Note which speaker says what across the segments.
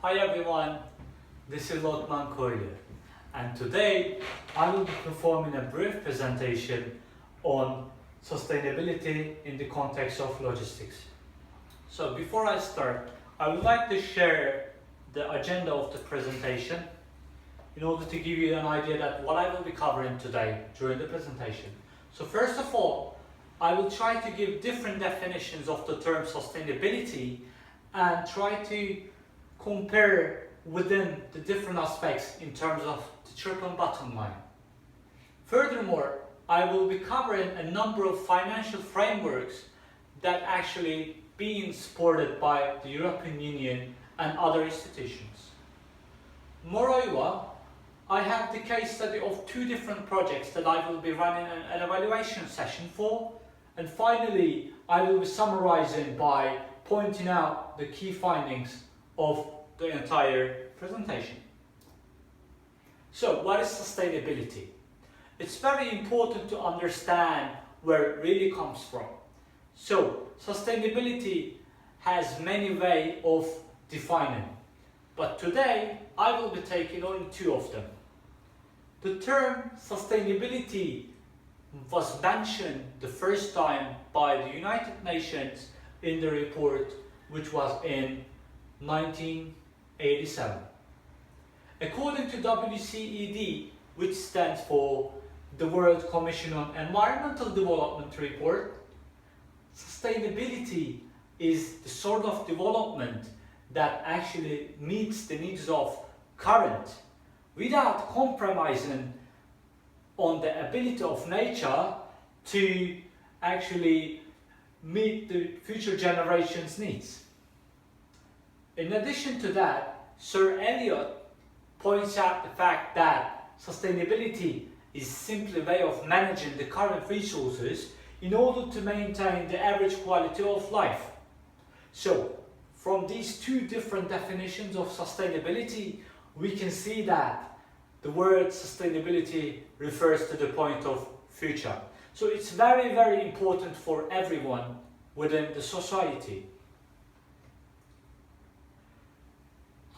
Speaker 1: Hi everyone, this is Lokman Koylu, and today I will be performing a brief presentation on sustainability in the context of logistics. So before I start, I would like to share the agenda of the presentation in order to give you an idea that what I will be covering today during the presentation. So first of all, I will try to give different definitions of the term sustainability and try to compare within the different aspects in terms of the triple bottom line. Furthermore, I will be covering a number of financial frameworks that actually being supported by the European Union and other institutions. Moreover, I have the case study of two different projects that I will be running an evaluation session for, and finally I will be summarizing by pointing out the key findings of the entire presentation. So, what is sustainability? It's very important to understand where it really comes from. So, sustainability has many ways of defining, but today I will be taking on two of them. The term sustainability was mentioned the first time by the United Nations in the report which was in 1987. According to WCED, which stands for the World Commission on Environmental Development Report, sustainability is the sort of development that actually meets the needs of current without compromising on the ability of nature to actually meet the future generations' needs. In addition to that, Sir Eliot points out the fact that sustainability is simply a way of managing the current resources in order to maintain the average quality of life. So, from these two different definitions of sustainability, we can see that the word sustainability refers to the point of future. So it's very, very important for everyone within the society.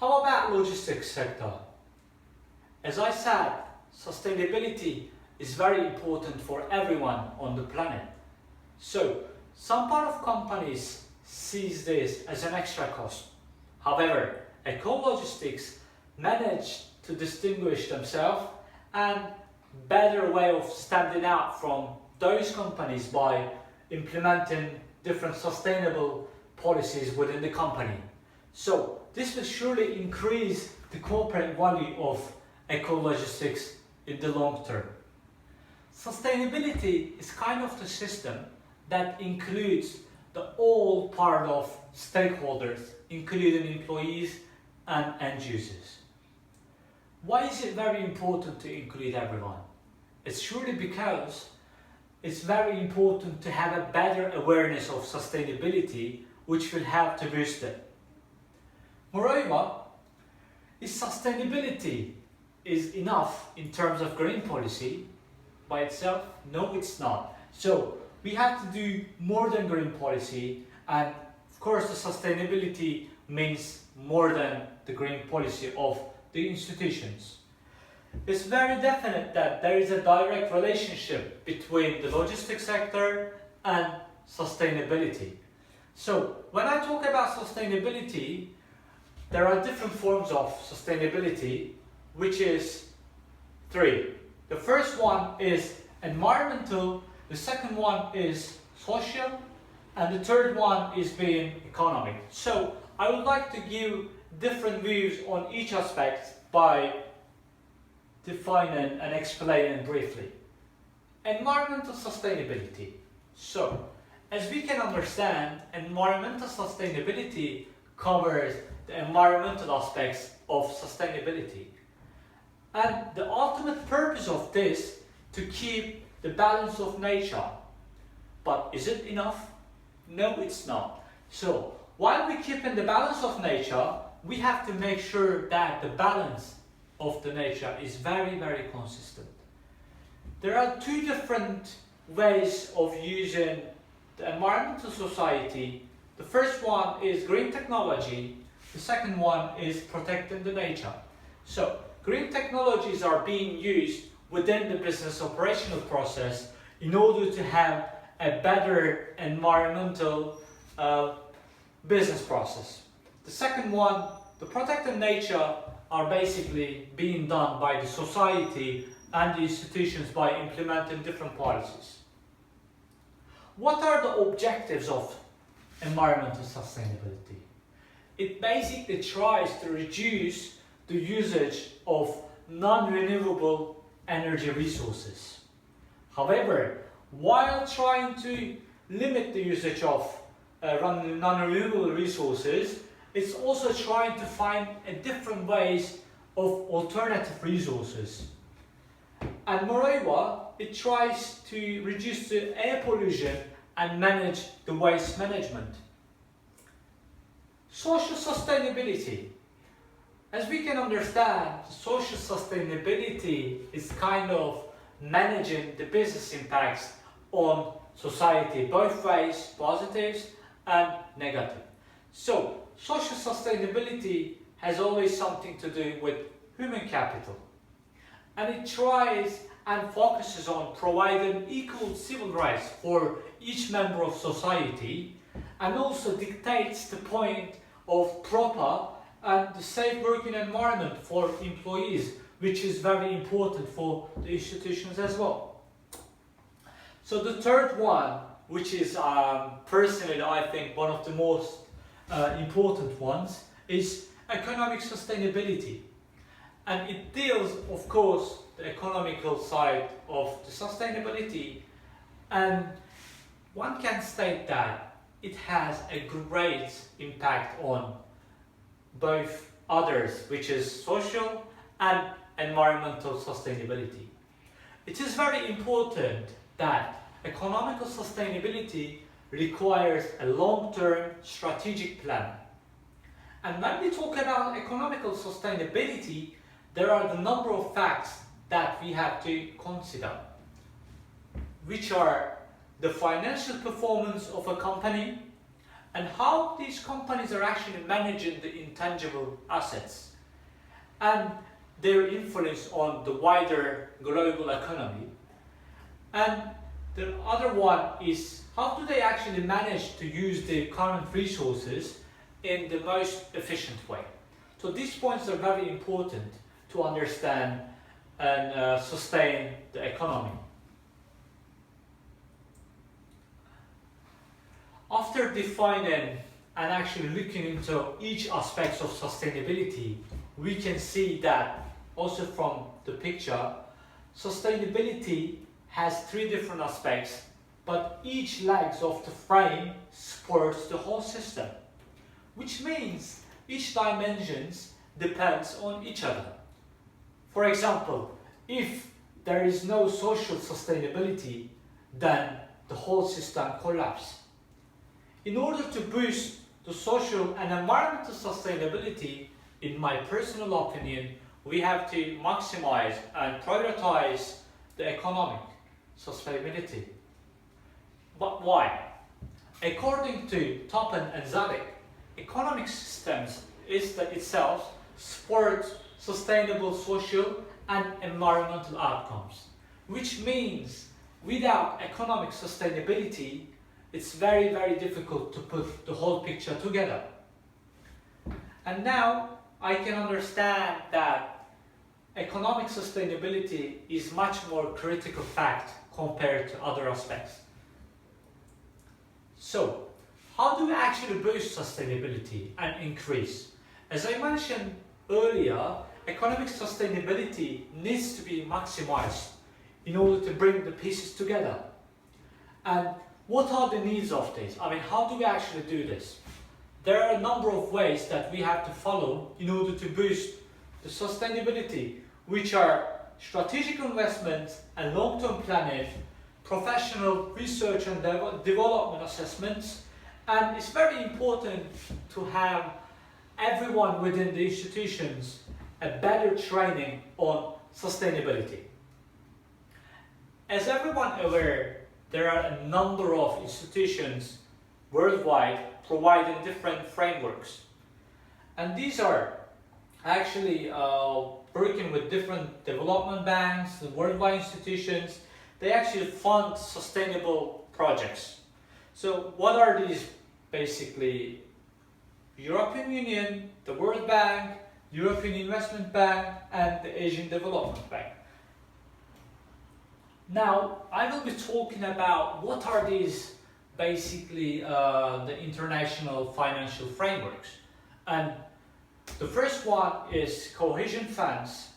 Speaker 1: How about logistics sector? As I said, sustainability is very important for everyone on the planet. So some part of companies sees this as an extra cost. However, Ekol Logistics managed to distinguish themselves and better way of standing out from those companies by implementing different sustainable policies within the company. So this will surely increase the corporate value of Ekol Logistics in the long term. Sustainability is kind of the system that includes the all part of stakeholders, including employees and end users. Why is it very important to include everyone? It's surely because it's very important to have a better awareness of sustainability, which will help to boost it. Moreover, is sustainability enough in terms of green policy by itself? No, it's not. So we have to do more than green policy, and of course the sustainability means more than the green policy of the institutions. It's very definite that there is a direct relationship between the logistics sector and sustainability. So when I talk about sustainability, there are different forms of sustainability, which is three. The first one is environmental, the second one is social, and the third one is being economic. So I would like to give different views on each aspect by defining and explaining briefly. Environmental sustainability. So, as we can understand, environmental sustainability covers the environmental aspects of sustainability. And the ultimate purpose of this to keep the balance of nature. But is it enough? No, it's not. So, while we keep in the balance of nature, we have to make sure that the balance of the nature is very, very consistent. There are two different ways of using the environmental society. The first one is green technology, The second one is protecting the nature. So green technologies are being used within the business operational process in order to have a better environmental business process. The second one, the protecting nature, are basically being done by the society and the institutions by implementing different policies. What are the objectives of environmental sustainability? It basically tries to reduce the usage of non-renewable energy resources. However, while trying to limit the usage of non-renewable resources, it's also trying to find different ways of alternative resources. And moreover, it tries to reduce the air pollution and manage the waste management. Social sustainability. As we can understand, social sustainability is kind of managing the business impacts on society, both ways, positives and negative. So, social sustainability has always something to do with human capital. And it tries and focuses on providing equal civil rights for each member of society, and also dictates the point of proper and the safe working environment for employees, which is very important for the institutions as well. So the third one, which is personally I think one of the most important ones, is economic sustainability. And it deals, of course, the economical side of the sustainability, and one can state that it has a great impact on both others, which is social and environmental sustainability. It is very important that economical sustainability requires a long-term strategic plan. And when we talk about economical sustainability, there are the number of facts that we have to consider, which are the financial performance of a company and how these companies are actually managing the intangible assets and their influence on the wider global economy. And the other one is how do they actually manage to use the current resources in the most efficient way. So these points are very important to understand and sustain the economy. After defining and actually looking into each aspect of sustainability, we can see that also from the picture, sustainability has three different aspects, but each legs of the frame supports the whole system, which means each dimensions depends on each other. For example, if there is no social sustainability, then the whole system collapses. In order to boost the social and environmental sustainability, in my personal opinion, we have to maximize and prioritize the economic sustainability. But why? According to Toppen and Zalek, economic systems itself support sustainable social and environmental outcomes, which means without economic sustainability, it's very, very difficult to put the whole picture together. And now I can understand that economic sustainability is much more critical fact compared to other aspects. So, how do we actually boost sustainability and increase? As I mentioned earlier, economic sustainability needs to be maximized in order to bring the pieces together. And what are the needs of this? I mean, how do we actually do this? There are a number of ways that we have to follow in order to boost the sustainability, which are strategic investments and long-term planning, professional research and development assessments, and it's very important to have everyone within the institutions a better training on sustainability. As everyone aware, there are a number of institutions worldwide providing different frameworks. And these are actually working with different development banks, the worldwide institutions. They actually fund sustainable projects. So what are these? Basically, European Union, the World Bank, European Investment Bank, and the Asian Development Bank. Now, I will be talking about what are these basically the international financial frameworks. And the first one is cohesion funds.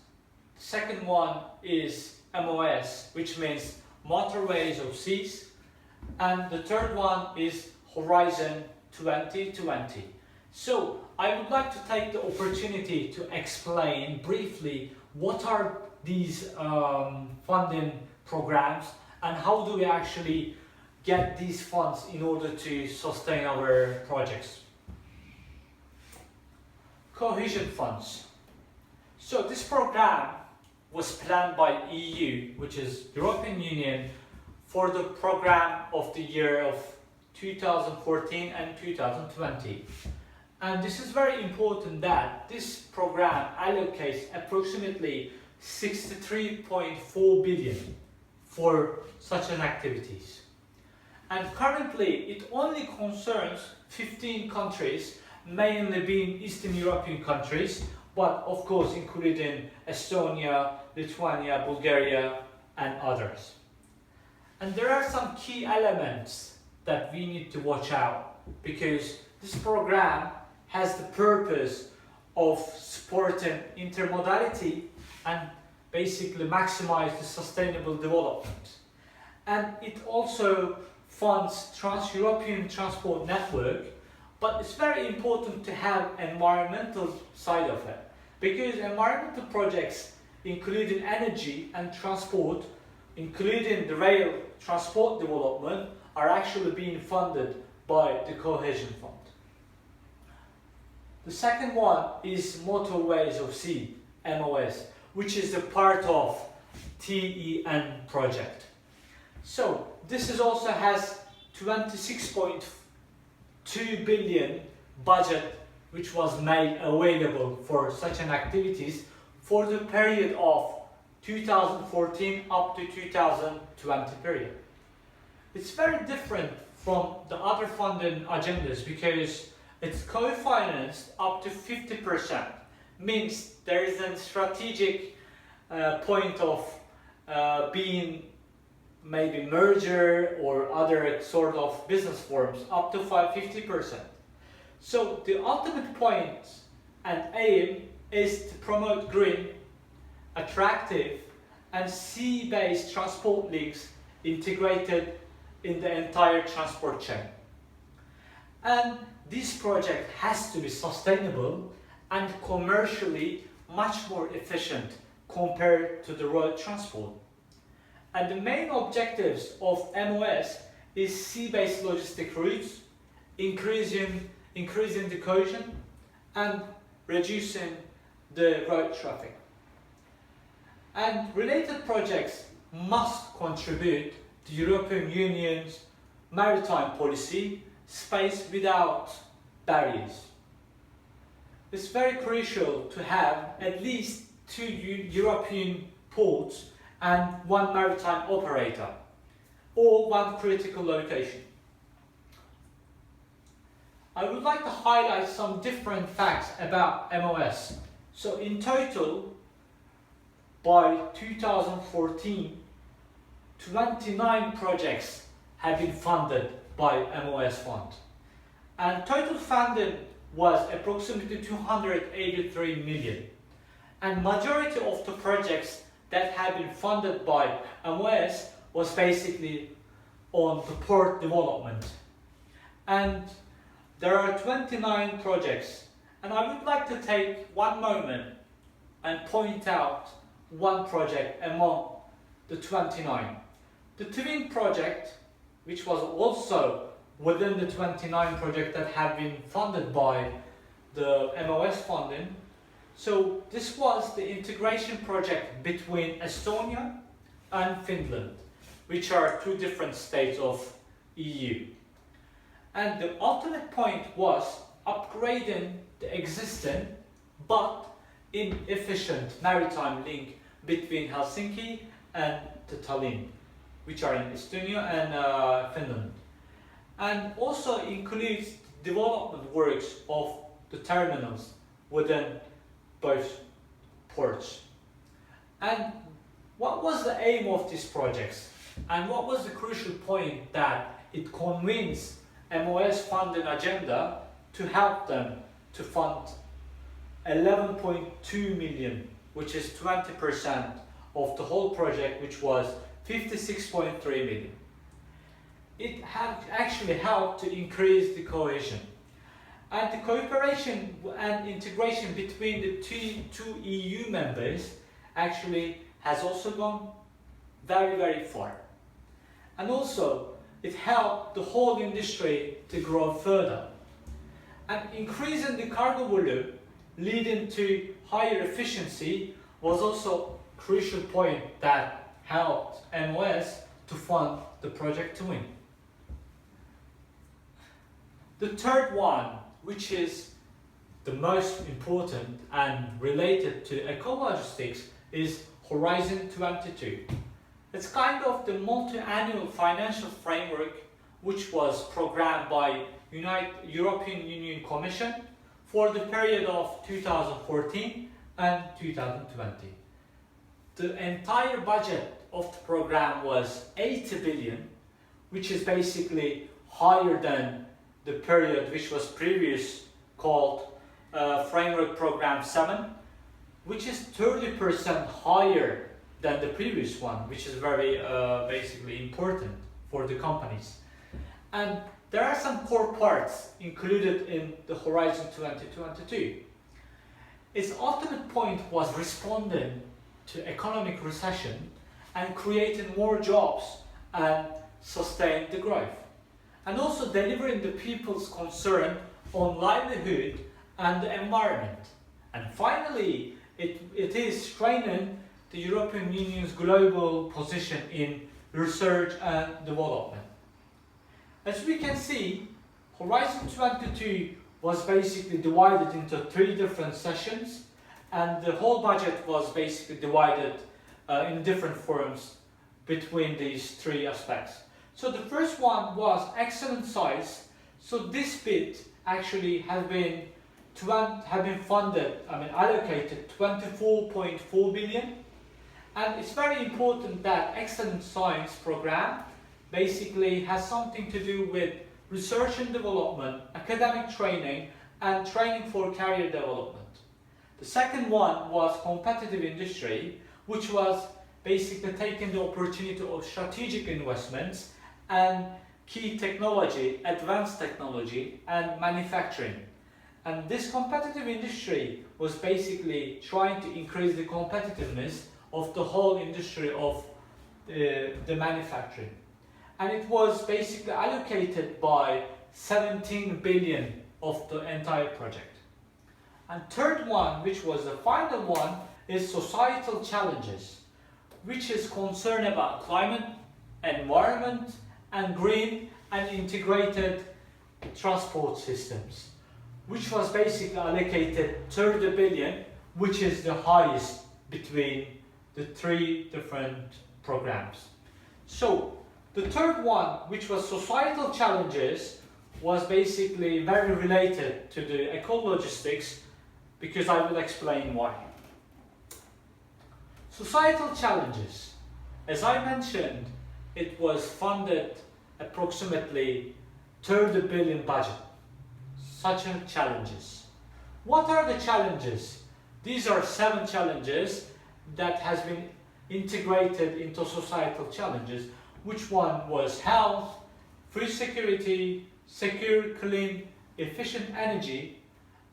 Speaker 1: The second one is MOS, which means motorways of seas. And the third one is Horizon 2020. So I would like to take the opportunity to explain briefly what are these funding programs and how do we actually get these funds in order to sustain our projects. Cohesion funds. So this program was planned by EU, which is European Union, for the program of the year of 2014 and 2020. And this is very important that this program allocates approximately 63.4 billion for such an activities. And currently it only concerns 15 countries, mainly being Eastern European countries, but of course including Estonia, Lithuania, Bulgaria and others. And there are some key elements that we need to watch out, because this program has the purpose of supporting intermodality and basically maximize the sustainable development. And it also funds trans-European transport network, but it's very important to have environmental side of it, because environmental projects including energy and transport, including the rail transport development, are actually being funded by the Cohesion Fund. The second one is Motorways of Sea, MOS, which is a part of TEN project. So this is also has 26.2 billion budget which was made available for such an activities for the period of 2014 up to 2020 period. It's very different from the other funding agendas because it's co-financed up to 50%. Means there is a strategic point of being maybe merger or other sort of business forms up to 50%. So the ultimate point and aim is to promote green, attractive and sea-based transport links integrated in the entire transport chain. And this project has to be sustainable and commercially much more efficient compared to the road transport. And the main objectives of MOS is sea-based logistic routes, increasing the cohesion and reducing the road traffic. And related projects must contribute to European Union's maritime policy, space without barriers. It's very crucial to have at least 2 European ports and 1 maritime operator, or 1 critical location. I would like to highlight some different facts about MOS. So in total, by 2014, 29 projects have been funded by MOS fund. And total funding was approximately 283 million. And majority of the projects that have been funded by MOS was basically on the port development. And there are 29 projects, and I would like to take one moment and point out one project among the 29. The twin project, which was also within the 29 projects that have been funded by the MOS funding. So this was the integration project between Estonia and Finland, which are 2 different states of EU. And the ultimate point was upgrading the existing but inefficient maritime link between Helsinki and the Tallinn, which are in Estonia and Finland, and also includes development works of the terminals within both ports. And what was the aim of these projects? And what was the crucial point that it convinced MOS funding agenda to help them to fund 11.2 million, which is 20% of the whole project, which was 56.3 million. It had actually helped to increase the cohesion. And the cooperation and integration between the two EU members actually has also gone very, very far. And also, it helped the whole industry to grow further. And increasing the cargo volume leading to higher efficiency was also a crucial point that helped MOS to fund the project to win. The third one, which is the most important and related to Ekol Logistics, is Horizon 22. It's kind of the multi-annual financial framework which was programmed by European Union Commission for the period of 2014 and 2020. The entire budget of the program was 80 billion, which is basically higher than the period which was previous called Framework Program 7, which is 30% higher than the previous one, which is very basically important for the companies. And there are some core parts included in the Horizon 2022. Its ultimate point was responding to economic recession and creating more jobs and sustain the growth. And also delivering the people's concern on livelihood and the environment. And finally, it is strengthening the European Union's global position in research and development. As we can see, Horizon 22 was basically divided into 3 different sessions, and the whole budget was basically divided in different forms between these 3 aspects. So the first one was excellent size. So this bit actually have been funded, allocated 24.4 billion. And it's very important that excellent science program basically has something to do with research and development, academic training, and training for career development. The second one was competitive industry, which was basically taking the opportunity of strategic investments and key technology, advanced technology, and manufacturing. And this competitive industry was basically trying to increase the competitiveness of the whole industry of the manufacturing. And it was basically allocated by 17 billion of the entire project. And third one, which was the final one, is societal challenges, which is concerned about climate, environment, and green and integrated transport systems, which was basically allocated 30 billion, which is the highest between the 3 different programs. So the third one, which was societal challenges, was basically very related to the Ekol Logistics, because I will explain why. Societal challenges. As I mentioned, it was funded approximately 30 billion budget. Such are challenges. What are the challenges? These are 7 challenges that has been integrated into societal challenges. Which one was health, food security, secure, clean, efficient energy,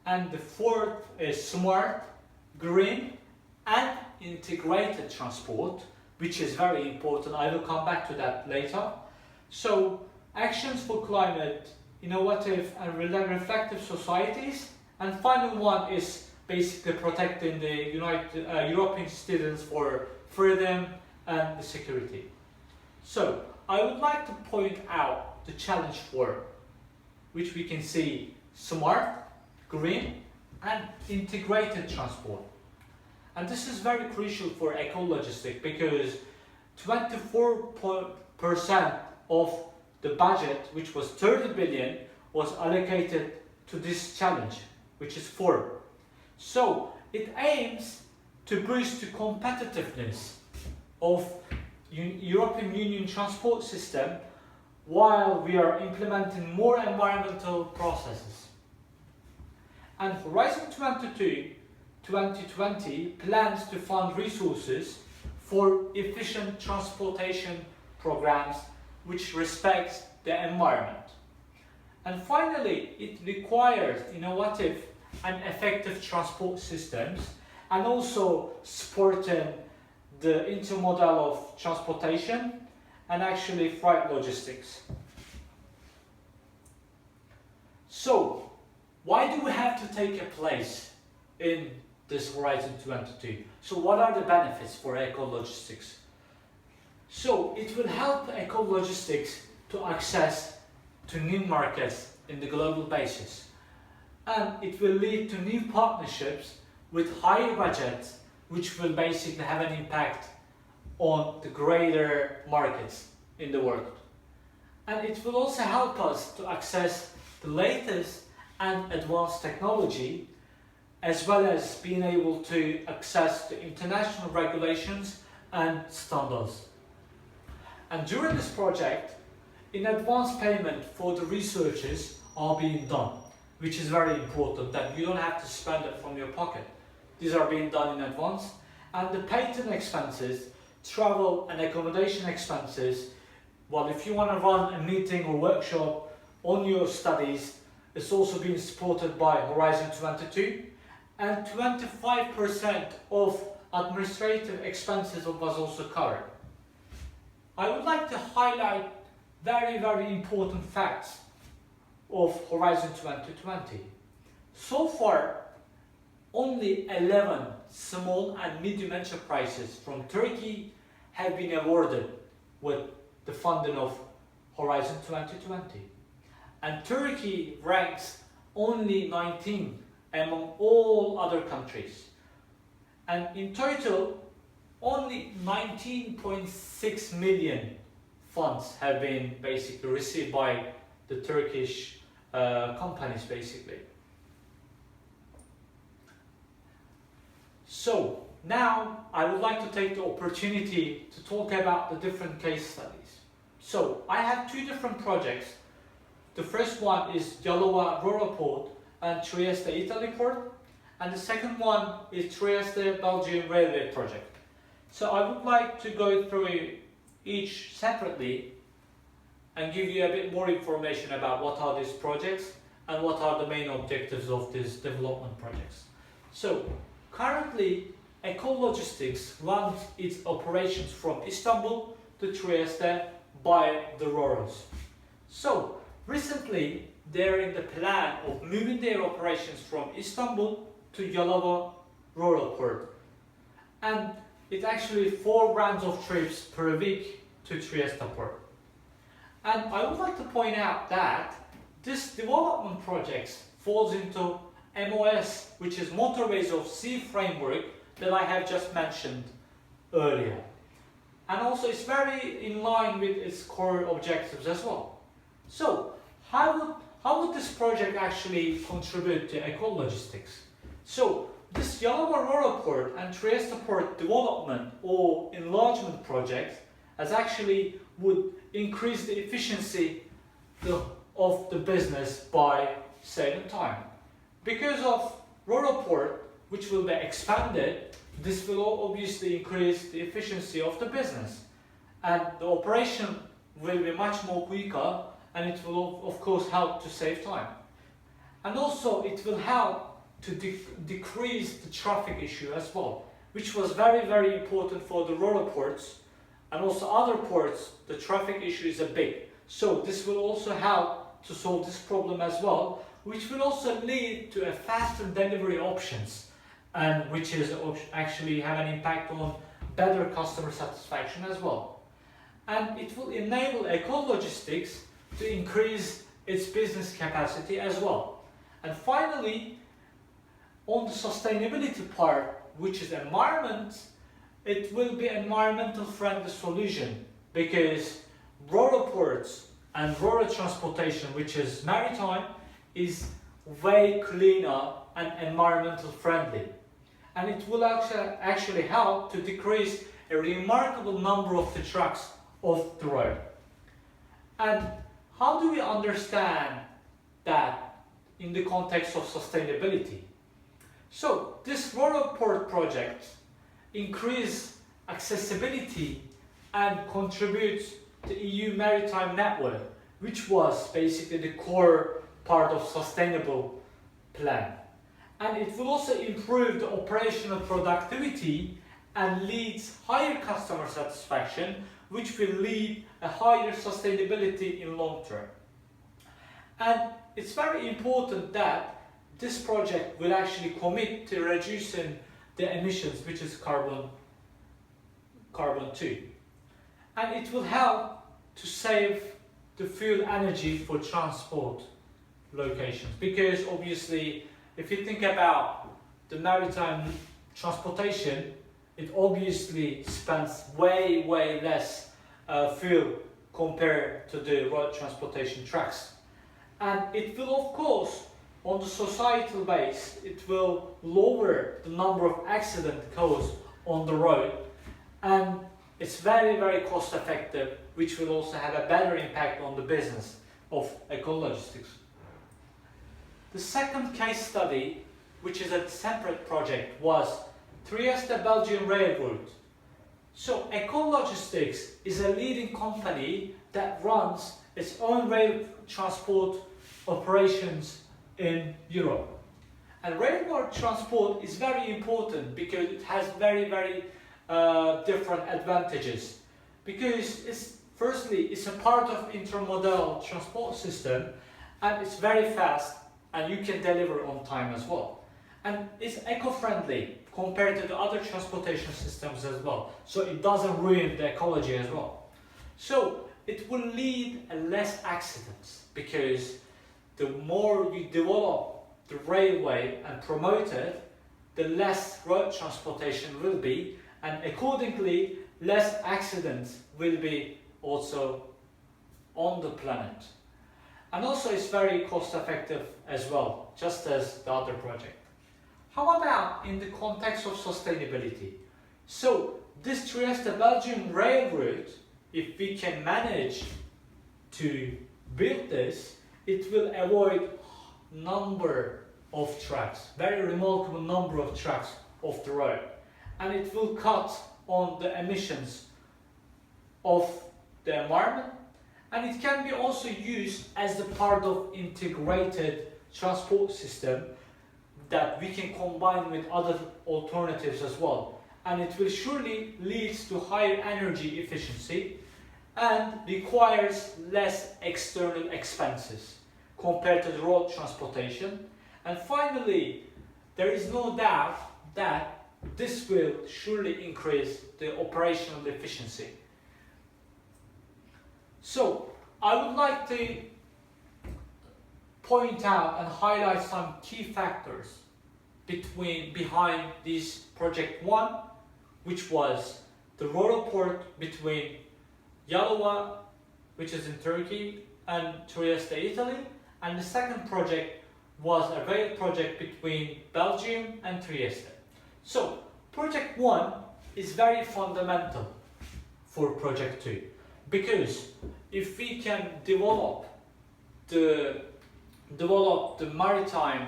Speaker 1: and the 4th is smart, green, and integrated transport, which is very important. I will come back to that later. So, actions for climate, innovative and reflective societies, and final one is basically protecting the European students for freedom and the security. So, I would like to point out the challenge 4, which we can see smart, green, and integrated transport. And this is very crucial for Ekol Logistics because 24% of the budget, which was 30 billion, was allocated to this challenge, which is 4. So it aims to boost the competitiveness of European Union transport system while we are implementing more environmental processes. And Horizon 2020 plans to fund resources for efficient transportation programs which respects the environment. And finally, it requires innovative and effective transport systems and also supporting the intermodal of transportation and actually freight logistics. So, why do we have to take a place in this Horizon 2022? So what are the benefits for Ekol Logistics? So it will help Ekol Logistics to access to new markets in the global basis. And it will lead to new partnerships with higher budgets, which will basically have an impact on the greater markets in the world. And it will also help us to access the latest and advanced technology, as well as being able to access the international regulations and standards. And during this project, in advance payment for the researchers are being done, which is very important that you don't have to spend it from your pocket. These are being done in advance. And the patent expenses, travel and accommodation expenses, well, if you want to run a meeting or workshop on your studies, it's also being supported by Horizon 2022. And 25% of administrative expenses was also covered. I would like to highlight very important facts of Horizon 2020. So far, only 11 small and medium enterprises from Turkey have been awarded with the funding of Horizon 2020. And Turkey ranks only 19 among all other countries. And in total, only 19.6 million funds have been basically received by the Turkish companies basically. So now I would like to take the opportunity to talk about the different case studies. So I have 2 different projects. The first one is Yalova Rural Port and Trieste Italy Port, and the second one is Trieste Belgium Railway Project. So I would like to go through each separately and give you a bit more information about what are these projects and what are the main objectives of these development projects. So currently, Ekol Logistics runs its operations from Istanbul to Trieste by the Roros. So recently, they're in the plan of moving their operations from Istanbul to Yalova Rural Port. And it's actually 4 rounds of trips per week to Trieste Port. And I would like to point out that this development project falls into MOS, which is Motorways of Sea framework that I have just mentioned earlier. And also it's very in line with its core objectives as well. So how would this project actually contribute to Ekol Logistics? So this Yalova Rural Port and Trieste Port development or enlargement project as actually would increase the efficiency of the business by saving time. Because of Rural Port, which will be expanded, this will obviously increase the efficiency of the business. And the operation will be much more quicker, and it will of course help to save time. And also it will help to decrease the traffic issue as well, which was very important for the rural ports, and also other ports the traffic issue is a big. So this will also help to solve this problem as well, which will also lead to a faster delivery options, and which is actually have an impact on better customer satisfaction as well. And it will enable Ekol Logistics to increase its business capacity as well. And finally, on the sustainability part, which is environment, it will be environmental friendly solution, because rural ports and rural transportation, which is maritime, is way cleaner and environmental friendly, and it will actually help to decrease a remarkable number of the trucks off the road. And how do we understand that in the context of sustainability? So this rural port project increase accessibility and contributes to EU maritime network, which was basically the core part of sustainable plan. And it will also improve the operational productivity and leads higher customer satisfaction, which will lead a higher sustainability in long term. And it's very important that this project will actually commit to reducing the emissions, which is carbon 2. And it will help to save the fuel energy for transport locations, because obviously if you think about the maritime transportation, it obviously spends way less fuel compared to the road transportation trucks. And it will, of course, on the societal base, it will lower the number of accidents caused on the road, and it's very cost effective, which will also have a better impact on the business of Ekol Logistics. The second case study, which is a separate project, was Trieste-Belgium rail route. So Ekol Logistics is a leading company that runs its own rail transport operations in Europe. And railway transport is very important because it has very different advantages. Because firstly, it's a part of intermodal transport system, and it's very fast, and you can deliver on time as well. And it's eco-friendly compared to the other transportation systems as well. So it doesn't ruin the ecology as well. So it will lead to less accidents, because the more you develop the railway and promote it, the less road transportation will be, and accordingly less accidents will be also on the planet. And also it's very cost effective as well, just as the other project. How about in the context of sustainability? So this Trieste-Belgium rail route, if we can manage to build this, it will avoid number of trucks, very remarkable number of trucks off the road, and it will cut on the emissions of the environment, and it can be also used as the part of integrated transport system that we can combine with other alternatives as well, and it will surely lead to higher energy efficiency and requires less external expenses compared to the road transportation. And finally, there is no doubt that this will surely increase the operational efficiency. So I would like to point out and highlight some key factors behind this project 1, which was the rural port between Yalova, which is in Turkey, and Trieste, Italy, and the second project was a rail project between Belgium and Trieste. So project 1 is very fundamental for project 2, because if we can develop the maritime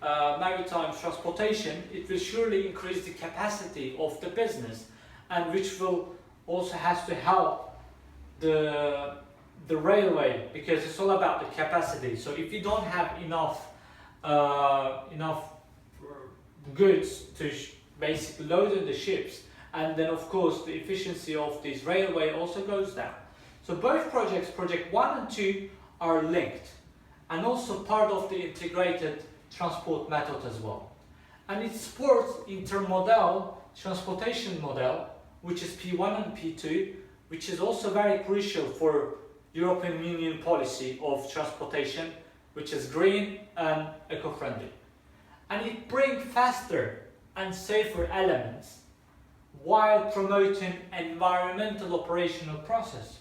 Speaker 1: transportation, it will surely increase the capacity of the business, and which will also has to help the railway, because it's all about the capacity. So if you don't have enough goods to basically load in the ships, and then of course the efficiency of this railway also goes down. So both projects, project 1 and 2, are linked and also part of the integrated transport method as well. And it supports intermodal transportation model, which is P1 and P2, which is also very crucial for European Union policy of transportation, which is green and eco-friendly. and it brings faster and safer elements while promoting environmental operational process.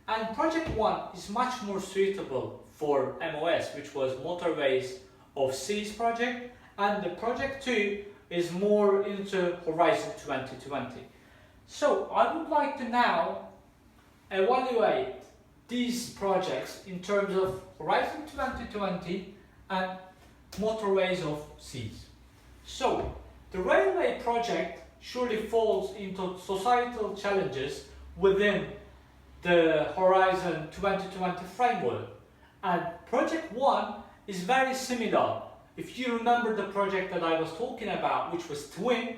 Speaker 1: And project 1 is much more suitable for MOS, which was Motorways of Seas project, and the project 2 is more into Horizon 2020. So I would like to now evaluate these projects in terms of Horizon 2020 and Motorways of Seas. So the railway project surely falls into societal challenges within the Horizon 2020 framework, and project 1 is very similar. If you remember the project that I was talking about, which was Twin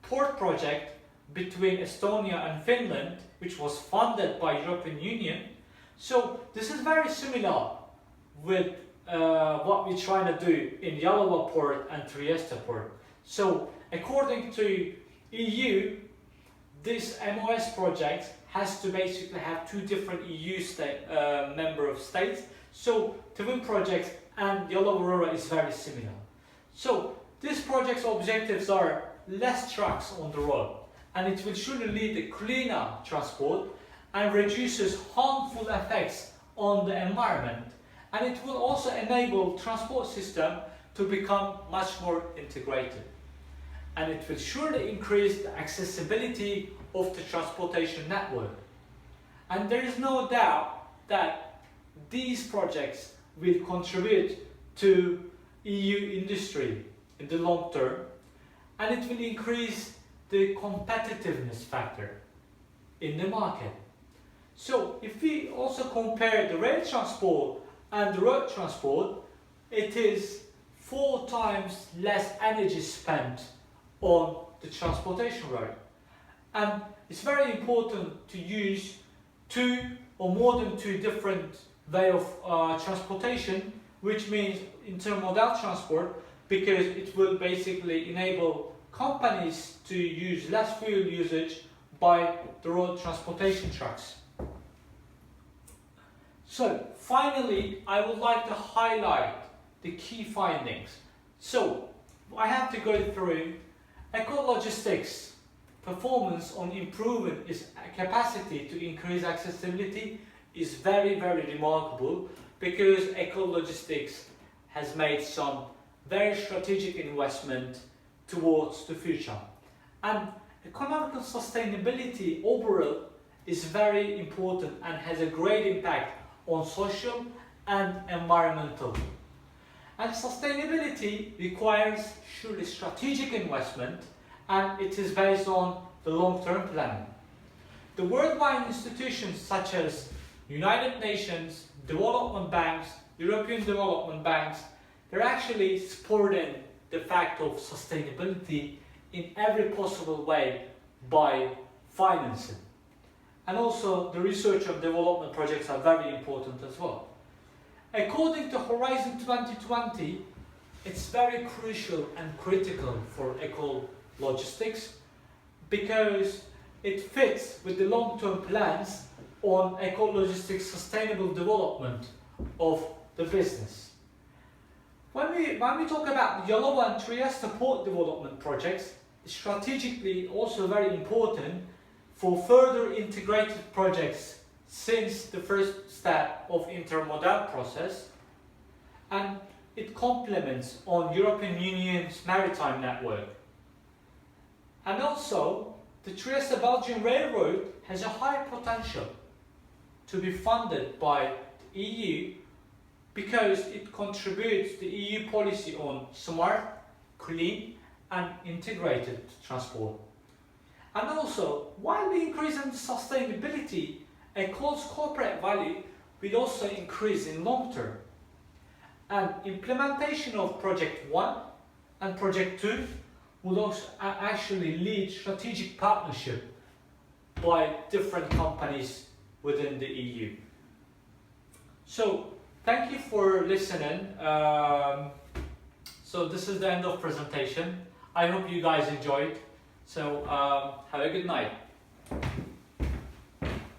Speaker 1: port project between Estonia and Finland, which was funded by European Union. So this is very similar with what we're trying to do in Yalova port and Trieste port. So according to EU, this MOS project has to basically have 2 different EU member of states. So Twin project and Yalova is very similar. So this project's objectives are less trucks on the road, and it will surely lead to cleaner transport and reduces harmful effects on the environment, and it will also enable transport system to become much more integrated, and it will surely increase the accessibility of the transportation network. And there is no doubt that these projects will contribute to EU industry in the long term, and it will increase the competitiveness factor in the market. So if we also compare the rail transport and the road transport, it is 4 times less energy spent on the transportation road. And it's very important to use 2 or more than 2 different ways of transportation, which means intermodal transport, because it will basically enable companies to use less fuel usage by the road transportation trucks. So finally, I would like to highlight the key findings. So I have to go through Ekol Logistics' performance on improving its capacity to increase accessibility is very, very remarkable, because Ekol Logistics has made some very strategic investment towards the future. And economical sustainability overall is very important and has a great impact on social and environmental. And sustainability requires surely strategic investment, and it is based on the long-term planning. The worldwide institutions such as United Nations, development banks, European development banks, they're actually supporting the fact of sustainability in every possible way by financing. And also the research and development projects are very important as well. According to Horizon 2020, it's very crucial and critical for Ekol Logistics, because it fits with the long-term plans on Ekol Logistics' sustainable development of the business. When we talk about the Yalova and Trieste port development projects, it's strategically also very important for further integrated projects since the first step of intermodal process, and it complements on European Union's maritime network. And also, the Trieste Belgian Railroad has a high potential to be funded by the EU, because it contributes the EU policy on smart, clean and integrated transport. And also, while we increase in sustainability, Ekol's corporate value will also increase in long term. And implementation of Project 1 and Project 2 will also actually lead strategic partnership by different companies within the EU. So, thank you for listening. So this is the end of presentation. I hope you guys enjoyed. So have a good night.